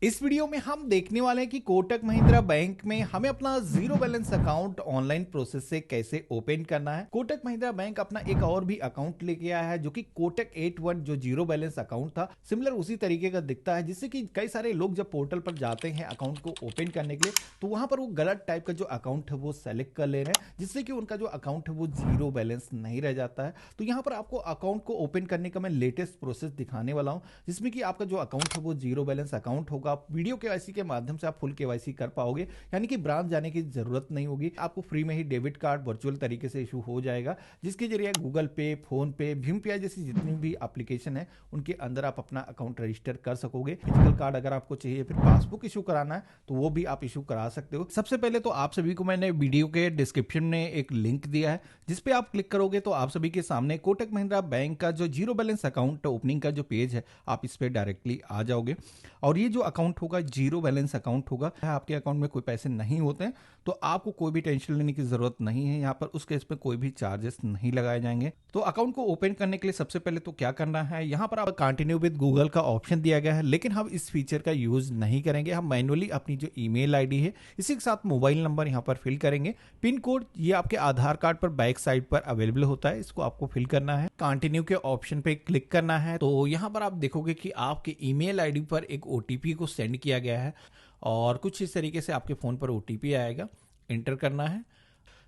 इस वीडियो में हम देखने वाले हैं कि कोटक महिंद्रा बैंक में हमें अपना zero balance account online process से कैसे ओपन करना है। कोटक महिंद्रा बैंक अपना एक और भी अकाउंट लेके आया है जो कि कोटक 81 जो जीरो बैलेंस अकाउंट था, सिमिलर उसी तरीके का दिखता है, जिससे कि कई सारे लोग जब पोर्टल पर जाते हैं अकाउंट को ओपन करने के लिए तो वहां पर वो गलत टाइप का जो अकाउंट है वो सेलेक्ट कर ले रहे हैं, जिससे कि उनका जो अकाउंट है वो जीरो बैलेंस नहीं रह जाता है। तो यहाँ पर आपको अकाउंट को ओपन करने का मैं लेटेस्ट प्रोसेस दिखाने वाला हूँ, जिसमें कि आपका जो अकाउंट है वो जीरो बैलेंस अकाउंट होगा। वीडियो केवाईसी के माध्यम से आप फुल केवाईसी कर पाओगे, यानी कि ब्रांच जाने की जरूरत नहीं होगी। आपको फ्री में ही डेबिट कार्ड वर्चुअल तरीके से इशू हो जाएगा, जिसके जरिए गूगल पे, फोन पे, भीम पे जैसी जितनी भी एप्लीकेशन है उनके अंदर आप अपना अकाउंट रजिस्टर कर सकोगे। फिजिकल कार्ड अगर आपको चाहिए, फिर पासबुक इशू कराना है तो वो भी आप इशू करा सकते हो। सबसे पहले तो आप सभी को मैंने वीडियो के डिस्क्रिप्शन में एक लिंक दिया है, जिसपे आप क्लिक करोगे तो आप सभी के सामने कोटक महिंद्रा बैंक का जो जीरो बैलेंस अकाउंट ओपनिंग का जो पेज है आप इस पे डायरेक्टली आ जाओगे। और ये जो अकाउंट होगा जीरो बैलेंस अकाउंट होगा। आपके अकाउंट में कोई पैसे नहीं होते हैं तो आपको कोई भी टेंशन लेने की जरूरत नहीं है। यहाँ पर उस केस में कोई भी चार्जेस नहीं लगाए जाएंगे। तो अकाउंट को ओपन करने के लिए सबसे पहले तो क्या करना है, यहाँ पर आप कंटिन्यू विद गूगल का ऑप्शन दिया गया है, लेकिन हम इस फीचर का यूज नहीं करेंगे। हम मैनुअली अपनी जो ईमेल आईडी है इसी के साथ मोबाइल नंबर यहाँ पर फिल करेंगे। पिन कोड ये आपके आधार कार्ड पर बैक साइड पर अवेलेबल होता है, इसको आपको फिल करना है। कंटिन्यू के ऑप्शन पे क्लिक करना है तो यहाँ पर आप देखोगे कि आपके ईमेल आईडी पर एक ओटीपी को सेंड किया गया है और कुछ इस तरीके से आपके फोन पर ओटीपी आएगा। एंटर करना है,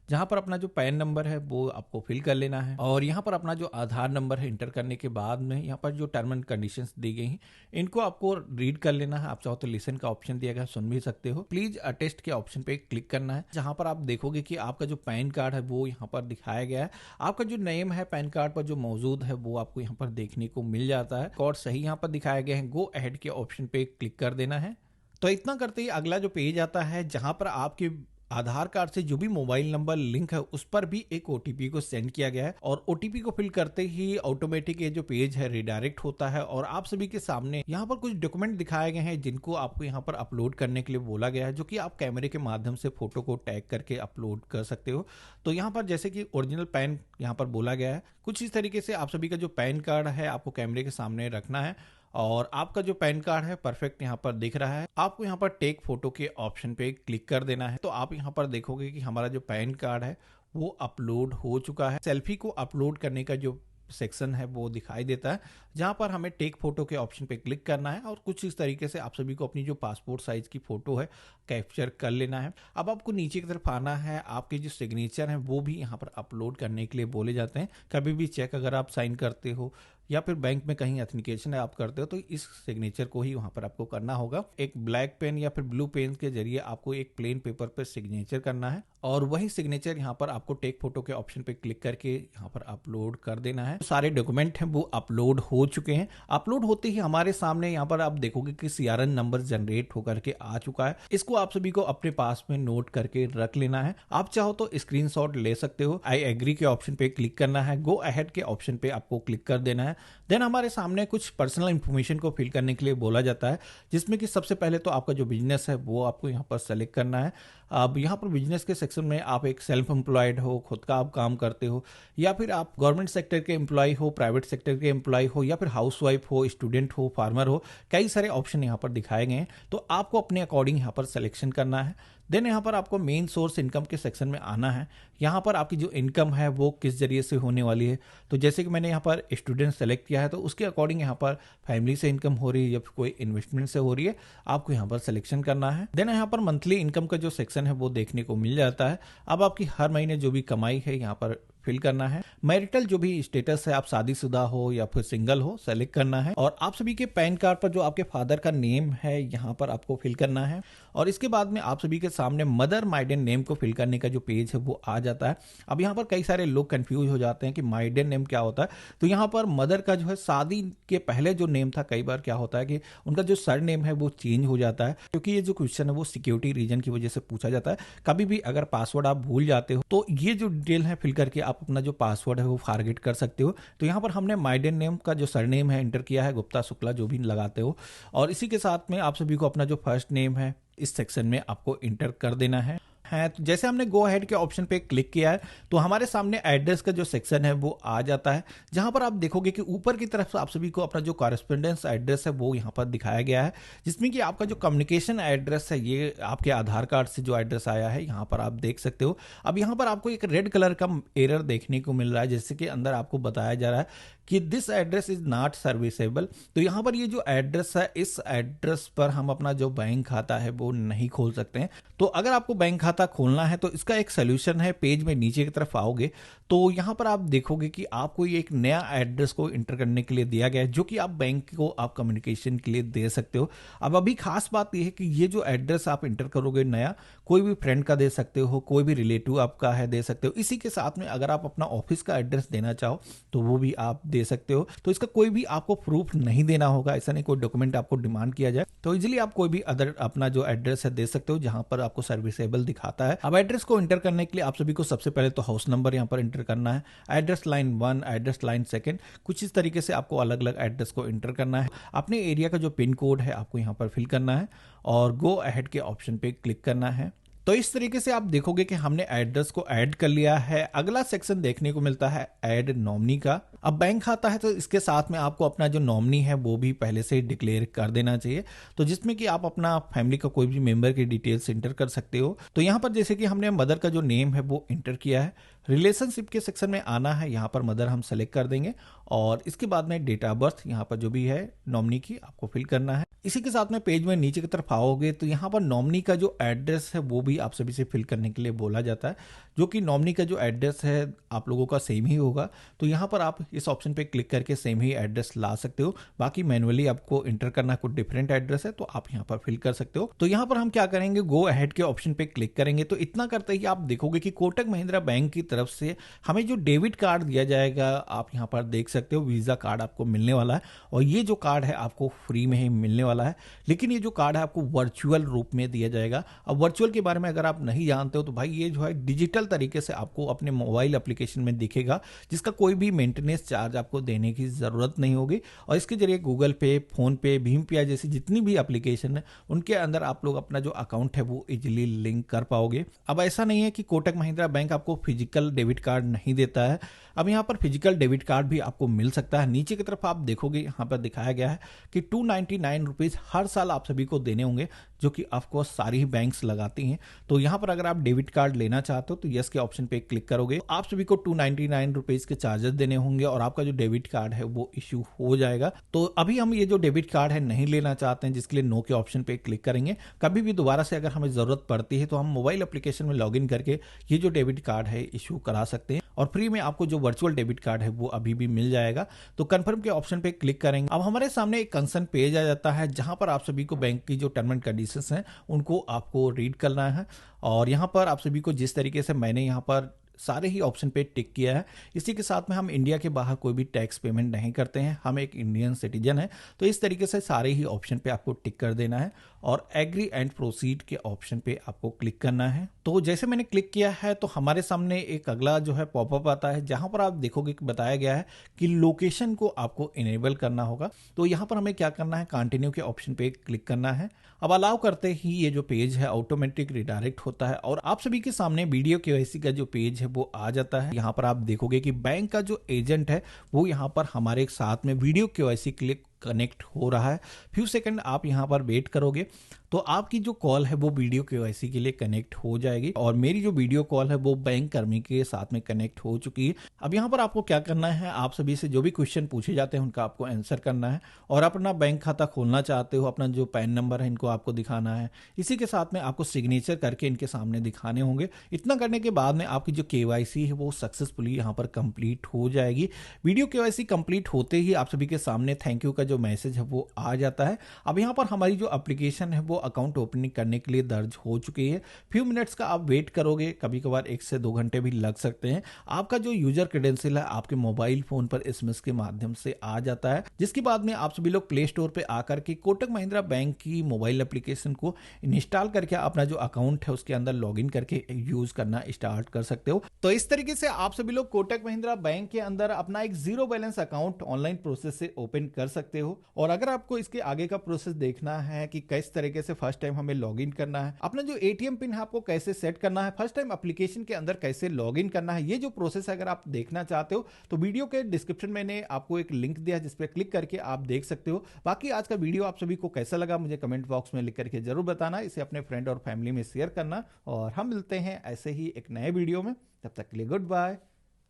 जहां पर अपना जो पैन नंबर है वो आपको फिल कर लेना है और यहाँ पर अपना जो आधार नंबर है इंटर करने के बाद में यहाँ पर जो टर्म एंड कंडीशंस दी गई हैं इनको आपको रीड कर लेना है। आप चाहो तो लिसन का ऑप्शन दिया गया, सुन भी सकते हो। प्लीज अटेस्ट के ऑप्शन पे क्लिक करना है, जहां पर आप देखोगे कि आपका जो पैन कार्ड है वो यहाँ पर दिखाया गया है। आपका जो नेम है पैन कार्ड पर जो मौजूद है वो आपको यहाँ पर देखने को मिल जाता है। कोड सही यहाँ पर दिखाया गया है। गो अहेड के ऑप्शन पे क्लिक कर देना है। तो इतना करते ही अगला जो पेज आता है, जहां पर आपके आधार कार्ड से जो भी मोबाइल नंबर लिंक है उस पर भी एक ओटीपी को सेंड किया गया है और ओटीपी को फिल करते ही ऑटोमेटिक ये जो पेज है रिडायरेक्ट होता है और आप सभी के सामने यहाँ पर कुछ डॉक्यूमेंट दिखाए गए हैं जिनको आपको यहाँ पर अपलोड करने के लिए बोला गया है, जो कि आप कैमरे के माध्यम से फोटो को टैग करके अपलोड कर सकते हो। तो यहाँ पर जैसे कि ओरिजिनल पैन यहाँ पर बोला गया है, कुछ इस तरीके से आप सभी का जो पैन कार्ड है आपको कैमरे के सामने रखना है और आपका जो पैन कार्ड है परफेक्ट यहाँ पर दिख रहा है। आपको यहाँ पर टेक फोटो के ऑप्शन पे क्लिक कर देना है। तो आप यहाँ पर देखोगे कि हमारा जो पैन कार्ड है वो अपलोड हो चुका है। सेल्फी को अपलोड करने का जो सेक्शन है वो दिखाई देता है, जहां पर हमें टेक फोटो के ऑप्शन पे क्लिक करना है और कुछ इस तरीके से आप सभी को अपनी जो पासपोर्ट साइज की फोटो है कैप्चर कर लेना है। अब आपको नीचे की तरफ आना है, आपके जो सिग्नेचर हैं वो भी यहाँ पर अपलोड करने के लिए बोले जाते हैं। कभी भी चेक अगर आप साइन करते हो या फिर बैंक में कहीं एथेंटिकेशन आप करते हो तो इस सिग्नेचर को ही वहां पर आपको करना होगा। एक ब्लैक पेन या फिर ब्लू पेन के जरिए आपको एक प्लेन पेपर पर सिग्नेचर करना है और वही सिग्नेचर यहाँ पर आपको टेक फोटो के ऑप्शन पे क्लिक करके यहाँ पर अपलोड कर देना है। सारे डॉक्यूमेंट हैं वो अपलोड हो चुके हैं। अपलोड होते ही हमारे सामने यहाँ पर आप देखोगे कि सीआरएन नंबर जनरेट होकर के आ चुका है। इसको आप सभी को अपने पास में नोट करके रख लेना है। आप चाहो तो स्क्रीनशॉट ले सकते हो। आई एग्री के ऑप्शन पे क्लिक करना है। गो अहेड के ऑप्शन पे आपको क्लिक कर देना है। देन हमारे सामने कुछ पर्सनल इंफॉर्मेशन को फिल करने के लिए बोला जाता है, जिसमें कि सबसे पहले तो आपका जो बिजनेस है वो आपको यहाँ पर सेलेक्ट करना है। अब यहाँ पर बिजनेस के सेक्शन में आप एक सेल्फ एम्प्लॉयड हो, खुद का आप काम करते हो, या फिर आप गवर्नमेंट सेक्टर के एम्प्लॉय हो, प्राइवेट सेक्टर के एम्प्लॉय हो, या फिर हाउसवाइफ हो, स्टूडेंट हो, फार्मर हो, कई सारे ऑप्शन यहाँ पर दिखाए गए हैं। तो आपको अपने अकॉर्डिंग यहाँ पर सिलेक्शन करना है। देन यहाँ पर आपको मेन सोर्स इनकम के सेक्शन में आना है। यहाँ पर आपकी जो इनकम है वो किस जरिए से होने वाली है। तो जैसे कि मैंने यहाँ पर स्टूडेंट सेलेक्ट किया है तो उसके अकॉर्डिंग यहाँ पर फैमिली से इनकम हो रही है या फिर कोई इन्वेस्टमेंट से हो रही है, आपको यहाँ पर सिलेक्शन करना है। देन यहाँ पर मंथली इनकम का जो सेक्शन है वो देखने को मिल जाता है। अब आपकी हर महीने जो भी कमाई है यहाँ पर फिल करना है। मैरिटल जो भी स्टेटस है, आप शादीशुदा हो या फिर सिंगल हो, सेलेक्ट करना है। और आप सभी के पैन कार्ड पर जो आपके फादर का नेम है यहाँ पर आपको फिल करना है। और इसके बाद में आप सभी के सामने मदर माइडन नेम को फिल करने का जो पेज है वो आ जाता है। अब यहाँ पर कई सारे लोग कंफ्यूज हो जाते हैं कि माइडन नेम क्या होता है। तो यहाँ पर मदर का जो है शादी के पहले जो नेम था, कई बार क्या होता है कि उनका जो सर नेम है वो चेंज हो जाता है, क्योंकि ये जो क्वेश्चन है वो सिक्योरिटी रीजन की वजह से पूछा जाता है। कभी भी अगर पासवर्ड आप भूल जाते हो तो ये जो डिटेल है फिल करके आप अपना जो पासवर्ड है वो फॉरगेट कर सकते हो। तो यहाँ पर हमने माइडन नेम का जो सरनेम है इंटर किया है, गुप्ता शुक्ला जो भी लगाते हो, और इसी के साथ में आप सभी को अपना जो फर्स्ट नेम है इस सेक्शन में आपको इंटर कर देना है। है। तो जैसे हमने गो अहेड के ऑप्शन पे क्लिक किया है तो हमारे सामने एड्रेस का जो सेक्शन है वो आ जाता है, जहां पर आप देखोगे कि ऊपर की तरफ आप सभी को अपना जो कॉरेस्पोंडेंस एड्रेस है वो यहाँ पर दिखाया गया है, जिसमें कि आपका जो कम्युनिकेशन एड्रेस है ये आपके आधार कार्ड से जो एड्रेस आया है यहाँ पर आप देख सकते हो। अब यहाँ पर आपको एक रेड कलर का एरर देखने को मिल रहा है, जैसे कि अंदर आपको बताया जा रहा है कि this address is not serviceable. तो यहाँ पर ये जो एड्रेस है, इस एड्रेस पर हम अपना जो बैंक खाता है वो नहीं खोल सकते हैं। तो अगर आपको बैंक खाता खोलना है तो इसका एक सोल्यूशन है। पेज में नीचे की तरफ आओगे तो यहाँ पर आप देखोगे कि आपको ये एक नया एड्रेस को इंटर करने के लिए दिया गया है, जो कि आप बैंक को आप कम्युनिकेशन के लिए दे सकते हो। अब अभी खास बात यह है कि ये जो एड्रेस आप इंटर करोगे नया, कोई भी फ्रेंड का दे सकते हो, कोई भी रिलेटिव आपका है दे सकते हो। इसी के साथ में अगर आप अपना ऑफिस का एड्रेस देना चाहो तो वो भी आप दे सकते हो। तो इसका कोई भी आपको प्रूफ नहीं देना होगा, ऐसा नहीं कोई डॉक्यूमेंट आपको डिमांड किया जाए। तो इजीली आप कोई भी अदर अपना जो एड्रेस है दे सकते हो जहां पर आपको सर्विसेबल दिखाता है। अब एड्रेस को इंटर करने के लिए आप सभी को सबसे पहले तो हाउस नंबर यहाँ पर इंटर करना है, एड्रेस लाइन 1, एड्रेस लाइन 2, कुछ इस तरीके से आपको अलग अलग एड्रेस को इंटर करना है। अपने एरिया का जो पिन कोड है आपको यहाँ पर फिल करना है और गो अहेड के ऑप्शन पे क्लिक करना है। तो इस तरीके से आप देखोगे कि हमने एड्रेस को ऐड कर लिया है। अगला सेक्शन देखने को मिलता है ऐड नॉमिनी का। अब बैंक खाता है तो इसके साथ में आपको अपना जो नॉमिनी है वो भी पहले से डिक्लेयर कर देना चाहिए, तो जिसमें कि आप अपना फैमिली का कोई भी मेंबर की डिटेल्स इंटर कर सकते हो। तो यहाँ पर जैसे कि हमने मदर का जो नेम है वो इंटर किया है। रिलेशनशिप के सेक्शन में आना है, यहाँ पर मदर हम सेलेक्ट कर देंगे और इसके बाद में डेट ऑफ बर्थ यहाँ पर जो भी है नॉमिनी की आपको फिल करना है। इसी के साथ में पेज में नीचे की तरफ आओगे तो यहाँ पर नॉमिनी का जो एड्रेस है वो भी आप सभी से फिल करने के लिए बोला जाता है, जो कि नॉमिनी का जो एड्रेस है आप लोगों का सेम ही होगा। तो यहाँ पर आप इस ऑप्शन पे क्लिक करके सेम ही एड्रेस ला सकते हो। बाकी मैनुअली आपको इंटर करना कुछ डिफरेंट एड्रेस है तो आप यहाँ पर फिल कर सकते हो। तो यहाँ पर हम क्या करेंगे, गो अहेड के ऑप्शन पे क्लिक करेंगे। तो इतना करते ही आप देखोगे कि कोटक महिंद्रा बैंक की तरफ से हमें जो डेबिट कार्ड दिया जाएगा आप यहाँ पर देख सकते हो, वीजा कार्ड आपको मिलने वाला है और ये जो कार्ड है आपको फ्री में ही मिलने वाला है। लेकिन ये जो कार्ड है आपको वर्चुअल रूप में दिया जाएगा। अब वर्चुअल के बारे में अगर आप नहीं जानते हो तो भाई ये जो है डिजिटल तरीके से आपको अपने मोबाइल एप्लीकेशन में दिखेगा, जिसका कोई भी मेंटेनेंस चार्ज आपको देने की जरूरत नहीं होगी और इसके जरिए गूगल पे, फोन पे, भीम पे जैसी जितनी भी एप्लीकेशन है उनके अंदर आप लोग अपना जो अकाउंट है वो इजीली लिंक कर पाओगे। अब ऐसा नहीं है कि कोटक महिंद्रा बैंक आपको फिजिकल डेबिट कार्ड नहीं देता है। अब यहाँ पर फिजिकल डेबिट कार्ड भी आपको मिल सकता है। नीचे की तरफ आप देखोगे यहाँ पर दिखाया गया है कि 299 रुपीज हर साल आप सभी को देने होंगे, जो कि ऑफकोर्स सारी ही बैंक्स लगाती हैं। तो यहाँ पर अगर आप डेबिट कार्ड लेना चाहते हो तो यस के ऑप्शन पे क्लिक करोगे, आप सभी को 299 रुपीज के चार्जेस देने होंगे और आपका जो डेबिट कार्ड है वो इश्यू हो जाएगा। तो अभी हम ये जो डेबिट कार्ड है नहीं लेना चाहते हैं, जिसके लिए नो के ऑप्शन पे क्लिक करेंगे। कभी भी दोबारा से अगर हमें जरूरत पड़ती है तो हम मोबाइल एप्लीकेशन में लॉग इन करके ये जो डेबिट कार्ड है इश्यू करा सकते हैं और फ्री में आपको जो वर्चुअल डेबिट कार्ड है वो अभी भी मिल जाएगा। तो कंफर्म के ऑप्शन पे क्लिक करेंगे। अब हमारे सामने एक कंसर्न पेज आ जाता है जहां पर आप सभी को बैंक की जो टर्म एंड कंडीशंस हैं उनको आपको रीड करना है और यहां पर आप सभी को जिस तरीके से मैंने यहां पर सारे ही ऑप्शन पे टिक किया है, इसी के साथ में हम इंडिया के बाहर कोई भी टैक्स पेमेंट नहीं करते हैं, हम एक इंडियन सिटीजन है। तो इस तरीके से सारे ही ऑप्शन पे आपको टिक कर देना है और एग्री एंड प्रोसीड के ऑप्शन पे आपको क्लिक करना है। तो जैसे मैंने क्लिक किया है तो हमारे सामने एक अगला जो है पॉपअप आता है जहां पर आप देखोगे कि बताया गया है कि लोकेशन को आपको इनेबल करना होगा। तो यहां पर हमें क्या करना है, कंटिन्यू के ऑप्शन पे क्लिक करना है। अब अलाउ करते ही ये जो पेज है ऑटोमेटिक रिडायरेक्ट होता है और आप सभी के सामने वीडियो केवाईसी का जो पेज है वो आ जाता है। यहाँ पर आप देखोगे कि बैंक का जो एजेंट है वो यहाँ पर हमारे साथ में वीडियो केवाईसी के लिए कनेक्ट हो रहा है। फ्यू सेकंड आप यहाँ पर वेट करोगे तो आपकी जो कॉल है वो वीडियो केवाईसी के लिए कनेक्ट हो जाएगी और मेरी जो वीडियो कॉल है वो बैंक कर्मी के साथ में कनेक्ट हो चुकी है। अब यहाँ पर आपको क्या करना है, आप सभी से जो भी क्वेश्चन पूछे जाते हैं उनका आपको आंसर करना है और अपना बैंक खाता खोलना चाहते हो, अपना जो पैन नंबर है इनको आपको दिखाना है। इसी के साथ में आपको सिग्नेचर करके इनके सामने दिखाने होंगे। इतना करने के बाद में आपकी जो केवाईसी है वो सक्सेसफुली यहाँ पर कंप्लीट हो जाएगी। वीडियो केवाईसी कंप्लीट होते ही आप सभी के सामने थैंक यू का जो मैसेज है वो आ जाता है। अब यहाँ पर हमारी जो एप्लीकेशन है वो अकाउंट ओपनिंग करने के लिए दर्ज हो चुकी है। फ्यू मिनट्स का आप वेट करोगे, कभी कभार 1 से 2 घंटे भी लग सकते हैं। आपका जो यूजर क्रेडेंशियल है आपके मोबाइल फोन पर एसएमएस के माध्यम से आ जाता है, जिसके बाद में आप सभी लोग प्ले स्टोर पे आकर के कोटक महिंद्रा बैंक की मोबाइल एप्लीकेशन को इंस्टॉल करके अपना जो अकाउंट है उसके अंदर लॉग इन करके यूज करना स्टार्ट कर सकते हो। तो इस तरीके से आप सभी लोग कोटक महिंद्रा बैंक के अंदर अपना एक zero balance account online process से ओपन कर सकते सकते हो। और अगर आपको इसके आगे का प्रोसेस देखना है कि किस तरीके से फर्स्ट टाइम हमें लॉगिन करना है, अपना जो एटीएम पिन है आपको कैसे सेट करना है, फर्स्ट टाइम एप्लीकेशन के अंदर कैसे लॉगिन करना है, ये जो प्रोसेस अगर आप देखना चाहते हो तो वीडियो के डिस्क्रिप्शन में मैंने आपको एक लिंक दिया जिस पर क्लिक करके आप देख सकते हो। बाकी आज का वीडियो आप सभी को कैसा लगा मुझे कमेंट बॉक्स में लिख करके जरूर बताना, इसे अपने फ्रेंड और फैमिली में शेयर करना, और हम मिलते हैं ऐसे ही एक नए वीडियो में। तब तक के लिए गुड बाय,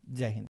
जय हिंद।